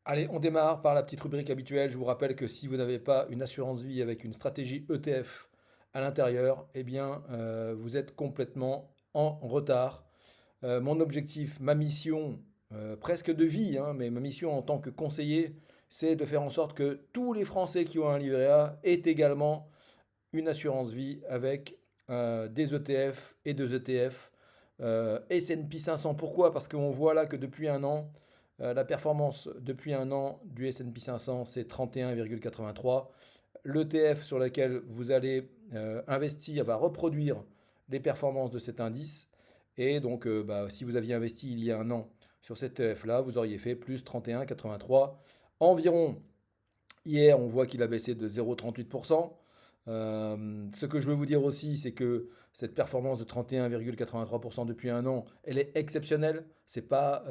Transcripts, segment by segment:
Allez, on démarre par la petite rubrique habituelle. Je vous rappelle que si vous n'avez pas une assurance vie avec une stratégie ETF à l'intérieur, eh bien, vous êtes complètement en retard. Mon objectif, ma mission, presque de vie, hein, mais ma mission en tant que conseiller, c'est de faire en sorte que tous les Français qui ont un livret A aient également une assurance vie avec des ETF et des ETF. S&P 500, pourquoi? Parce qu'on voit là que depuis un an, la performance depuis un an du S&P 500, c'est 31,83. L'ETF sur lequel vous allez investir va reproduire les performances de cet indice. Et donc, si vous aviez investi il y a un an sur cet ETF-là, vous auriez fait plus 31,83 environ. Hier, on voit qu'il a baissé de 0,38%. Ce que je veux vous dire aussi, c'est que cette performance de 31,83% depuis un an, elle est exceptionnelle. C'est pas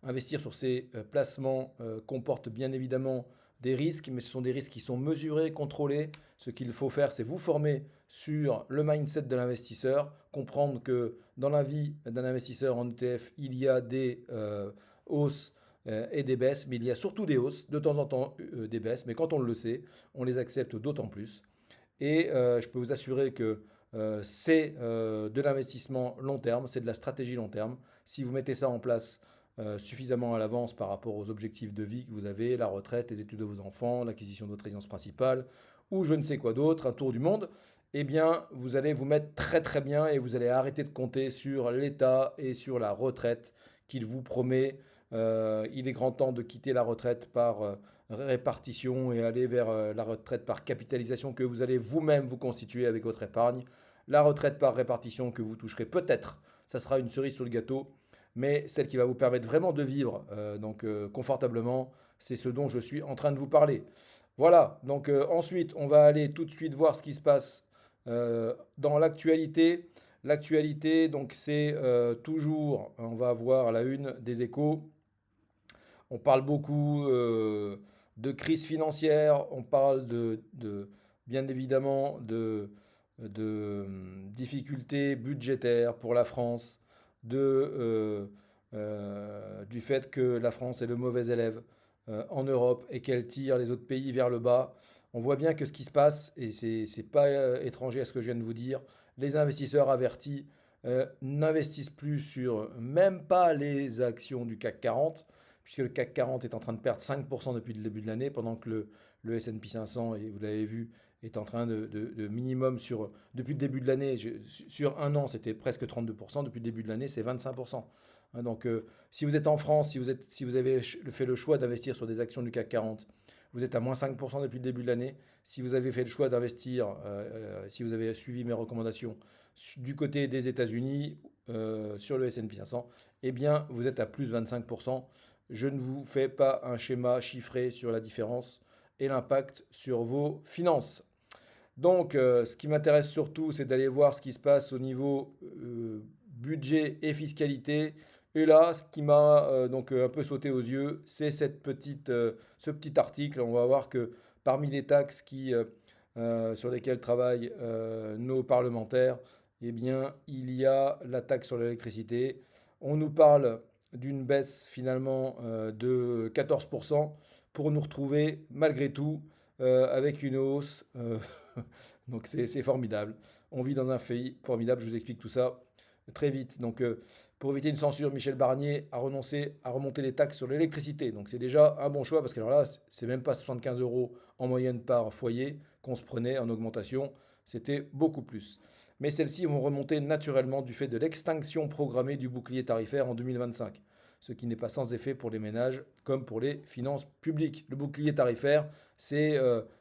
investir sur ces placements comporte bien évidemment des risques, mais ce sont des risques qui sont mesurés, contrôlés. Ce qu'il faut faire, c'est vous former sur le mindset de l'investisseur, comprendre que dans la vie d'un investisseur en ETF, il y a des hausses et des baisses, mais il y a surtout des hausses, de temps en temps des baisses, mais quand on le sait, on les accepte d'autant plus. Et je peux vous assurer que c'est de l'investissement long terme, c'est de la stratégie long terme. Si vous mettez ça en place suffisamment à l'avance par rapport aux objectifs de vie que vous avez, la retraite, les études de vos enfants, l'acquisition de votre résidence principale, ou je ne sais quoi d'autre, un tour du monde, eh bien, vous allez vous mettre très très bien et vous allez arrêter de compter sur l'État et sur la retraite qu'il vous promet. Il est grand temps de quitter la retraite par répartition et aller vers la retraite par capitalisation que vous allez vous-même vous constituer avec votre épargne. La retraite par répartition que vous toucherez peut-être, ça sera une cerise sur le gâteau, mais celle qui va vous permettre vraiment de vivre confortablement, c'est ce dont je suis en train de vous parler. Voilà, donc ensuite, on va aller tout de suite voir ce qui se passe dans l'actualité. L'actualité, donc c'est toujours, on va voir à la une des échos, on parle beaucoup de crise financière, on parle bien évidemment de difficultés budgétaires pour la France, du fait que la France est le mauvais élève en Europe et qu'elle tire les autres pays vers le bas. On voit bien que ce qui se passe, et c'est pas étranger à ce que je viens de vous dire, les investisseurs avertis n'investissent plus sur même pas les actions du CAC 40, puisque le CAC 40 est en train de perdre 5% depuis le début de l'année, pendant que le S&P 500, et vous l'avez vu, est en train de minimum depuis le début de l'année, sur un an c'était presque 32%, depuis le début de l'année c'est 25%. Hein, donc si vous êtes en France, si vous avez fait le choix d'investir sur des actions du CAC 40, vous êtes à moins 5% depuis le début de l'année. Si vous avez fait le choix d'investir, si vous avez suivi mes recommandations du côté des États-Unis sur le S&P 500, eh bien vous êtes à plus 25%. Je ne vous fais pas un schéma chiffré sur la différence et l'impact sur vos finances. Donc, ce qui m'intéresse surtout, c'est d'aller voir ce qui se passe au niveau budget et fiscalité. Et là, ce qui m'a un peu sauté aux yeux, c'est ce petit article. On va voir que parmi les taxes sur lesquelles travaillent nos parlementaires, eh bien, il y a la taxe sur l'électricité. On nous parle d'une baisse finalement de 14% pour nous retrouver malgré tout avec une hausse. Donc c'est formidable. On vit dans un pays formidable, je vous explique tout ça très vite. Donc pour éviter une censure, Michel Barnier a renoncé à remonter les taxes sur l'électricité. Donc c'est déjà un bon choix parce que alors là, c'est même pas 75 euros en moyenne par foyer qu'on se prenait en augmentation, c'était beaucoup plus. Mais celles-ci vont remonter naturellement du fait de l'extinction programmée du bouclier tarifaire en 2025, ce qui n'est pas sans effet pour les ménages comme pour les finances publiques. Le bouclier tarifaire, c'est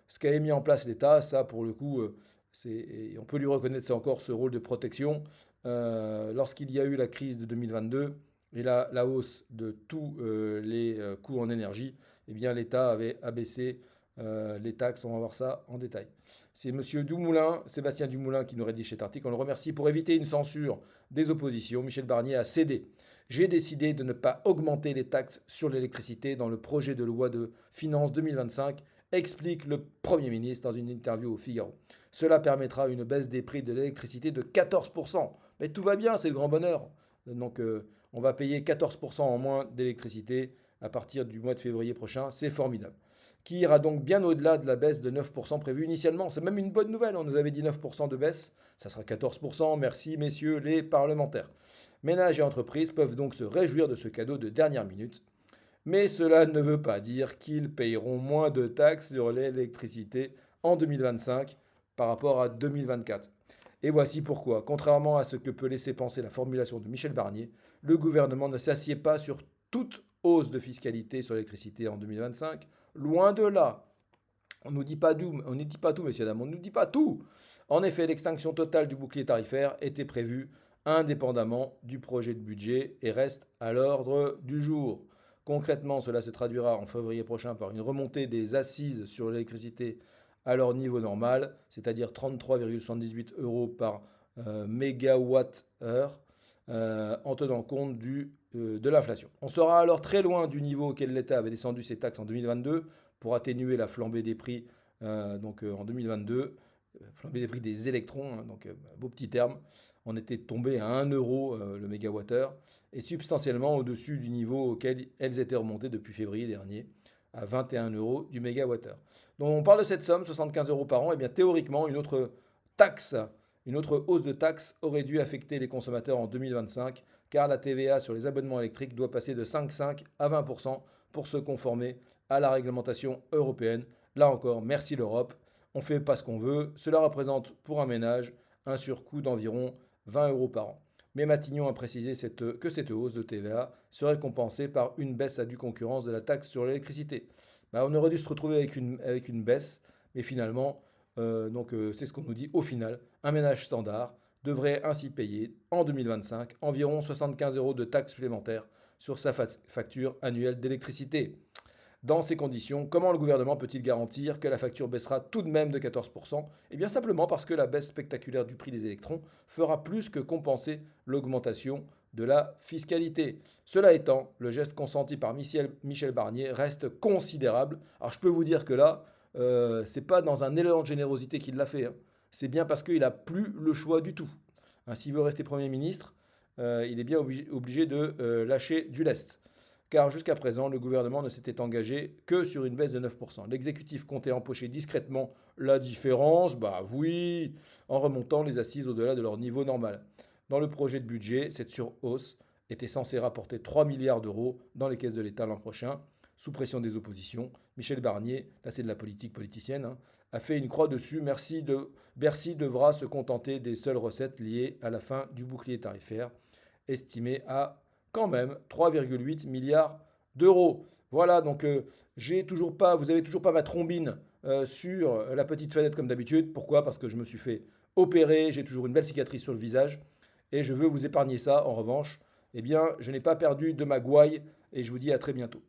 ce qu'avait mis en place l'État. Ça, pour le coup, on peut lui reconnaître ça encore ce rôle de protection. Lorsqu'il y a eu la crise de 2022 et la hausse de tous les coûts en énergie, eh bien l'État avait abaissé les taxes. On va voir ça en détail. C'est Monsieur Dumoulin, Sébastien Dumoulin, qui nous rédige cet article. On le remercie pour éviter une censure des oppositions. Michel Barnier a cédé. J'ai décidé de ne pas augmenter les taxes sur l'électricité dans le projet de loi de finances 2025, explique le Premier ministre dans une interview au Figaro. Cela permettra une baisse des prix de l'électricité de 14%. Mais tout va bien, c'est le grand bonheur. Donc on va payer 14% en moins d'électricité à partir du mois de février prochain. C'est formidable. Qui ira donc bien au-delà de la baisse de 9% prévue initialement. C'est même une bonne nouvelle. On nous avait dit 9% de baisse. Ça sera 14%. Merci, messieurs les parlementaires. Ménages et entreprises peuvent donc se réjouir de ce cadeau de dernière minute. Mais cela ne veut pas dire qu'ils payeront moins de taxes sur l'électricité en 2025 par rapport à 2024. Et voici pourquoi, contrairement à ce que peut laisser penser la formulation de Michel Barnier, le gouvernement ne s'assied pas sur toute hausse de fiscalité sur l'électricité en 2025. Loin de là. On ne nous dit pas tout, messieurs dames, on ne nous dit pas tout. En effet, l'extinction totale du bouclier tarifaire était prévue indépendamment du projet de budget et reste à l'ordre du jour. Concrètement, cela se traduira en février prochain par une remontée des assises sur l'électricité à leur niveau normal, c'est-à-dire 33,78 euros par mégawatt-heure, en tenant compte de l'inflation. On sera alors très loin du niveau auquel l'État avait descendu ses taxes en 2022 pour atténuer la flambée des prix en 2022, flambée des prix des électrons, hein, beau petit terme. On était tombé à 1 euro le mégawattheure et substantiellement au-dessus du niveau auquel elles étaient remontées depuis février dernier, à 21 euros du mégawattheure. Donc on parle de cette somme, 75 euros par an, et bien théoriquement une autre taxe, une autre hausse de taxes aurait dû affecter les consommateurs en 2025, car la TVA sur les abonnements électriques doit passer de 5,5 à 20% pour se conformer à la réglementation européenne. Là encore, merci l'Europe, on ne fait pas ce qu'on veut, cela représente pour un ménage un surcoût d'environ 20 euros par an. Mais Matignon a précisé que cette hausse de TVA serait compensée par une baisse à due concurrence de la taxe sur l'électricité. On aurait dû se retrouver avec une baisse, mais finalement, c'est ce qu'on nous dit au final. Un ménage standard devrait ainsi payer en 2025 environ 75 euros de taxes supplémentaires sur sa facture annuelle d'électricité. Dans ces conditions, comment le gouvernement peut-il garantir que la facture baissera tout de même de 14%? Eh bien simplement parce que la baisse spectaculaire du prix des électrons fera plus que compenser l'augmentation de la fiscalité. Cela étant, le geste consenti par Michel Barnier reste considérable. Alors je peux vous dire que là, c'est pas dans un élan de générosité qu'il l'a fait, hein. C'est bien parce qu'il n'a plus le choix du tout. Hein, s'il veut rester Premier ministre, il est bien obligé de lâcher du lest. Car jusqu'à présent, le gouvernement ne s'était engagé que sur une baisse de 9%. L'exécutif comptait empocher discrètement la différence, oui, en remontant les assises au-delà de leur niveau normal. Dans le projet de budget, cette surhausse était censée rapporter 3 milliards d'euros dans les caisses de l'État l'an prochain, sous pression des oppositions. Michel Barnier, là c'est de la politique politicienne, hein, a fait une croix dessus. Bercy devra se contenter des seules recettes liées à la fin du bouclier tarifaire, estimé à quand même 3,8 milliards d'euros. Voilà, donc vous avez toujours pas ma trombine sur la petite fenêtre comme d'habitude. Pourquoi? Parce que je me suis fait opérer, j'ai toujours une belle cicatrice sur le visage et je veux vous épargner ça. En revanche, eh bien, je n'ai pas perdu de ma gouaille et je vous dis à très bientôt.